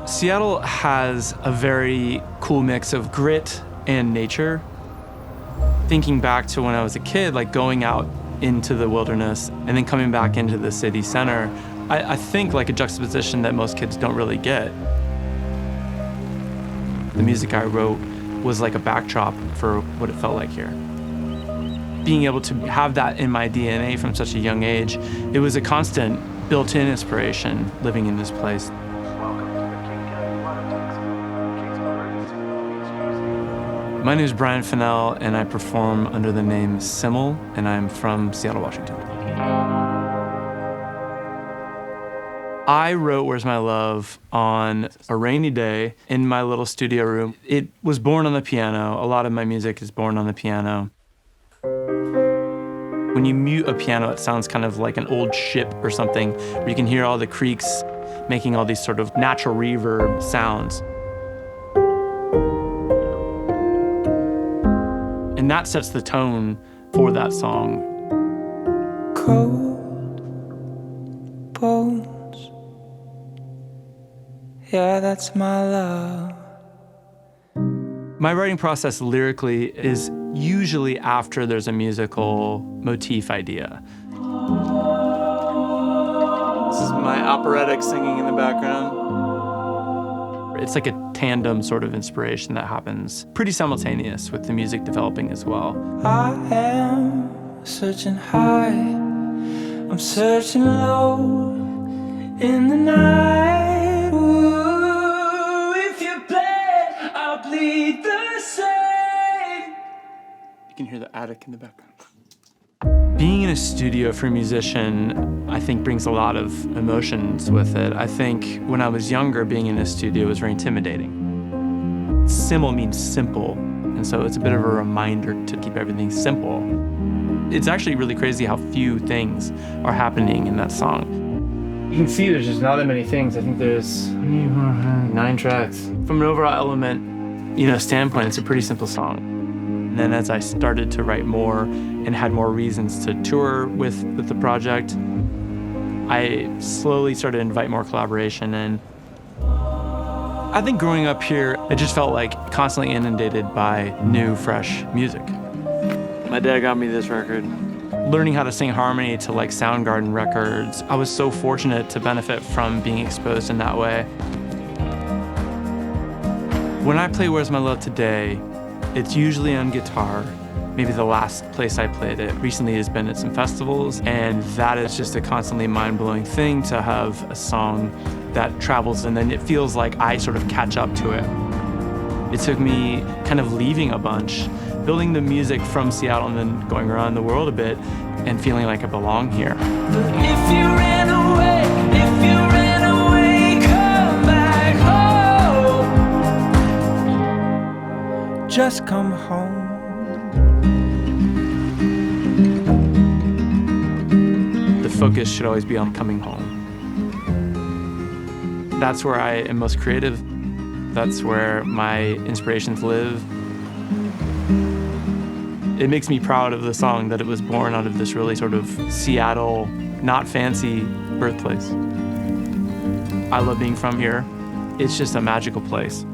Seattle has a very cool mix of grit and nature. Thinking back to when I was a kid, like going out into the wilderness and then coming back into the city center, I think like a juxtaposition that most kids don't really get. The music I wrote was like a backdrop for what it felt like here. Being able to have that in my DNA from such a young age, it was a constant built-in inspiration living in this place. My name is Brian Fennell, and I perform under the name SYML, and I'm from Seattle, Washington. I wrote Where's My Love on a rainy day in my little studio room. It was born on the piano. A lot of my music is born on the piano. When you mute a piano, it sounds kind of like an old ship or something, where you can hear all the creaks making all these sort of natural reverb sounds. And that sets the tone for that song. Cold bones, yeah, that's my love. My writing process lyrically is usually after there's a musical motif idea. This is my operatic singing in the background. It's like a tandem sort of inspiration that happens pretty simultaneous with the music developing as well. I am searching high, I'm searching low in the night. Ooh, if you bleed, I'll bleed the same. You can hear the attic in the background. Being in a studio for a musician, I think, brings a lot of emotions with it. I think when I was younger, being in a studio was very intimidating. SYML means simple, and so it's a bit of a reminder to keep everything simple. It's actually really crazy how few things are happening in that song. You can see there's just not that many things. I think there's 9 tracks. From an overall element, standpoint, it's a pretty simple song. And then as I started to write more and had more reasons to tour with the project, I slowly started to invite more collaboration in. I think growing up here, it just felt like constantly inundated by new, fresh music. My dad got me this record. Learning how to sing harmony to like Soundgarden records, I was so fortunate to benefit from being exposed in that way. When I play Where's My Love today, it's usually on guitar. Maybe the last place I played it recently has been at some festivals, and that is just a constantly mind-blowing thing to have a song that travels and then it feels like I sort of catch up to it. It took me kind of leaving a bunch, building the music from Seattle and then going around the world a bit and feeling like I belong here. If you ran away, come back home. Just come home. The focus should always be on coming home. That's where I am most creative. That's where my inspirations live. It makes me proud of the song that it was born out of this really sort of Seattle, not fancy birthplace. I love being from here. It's just a magical place.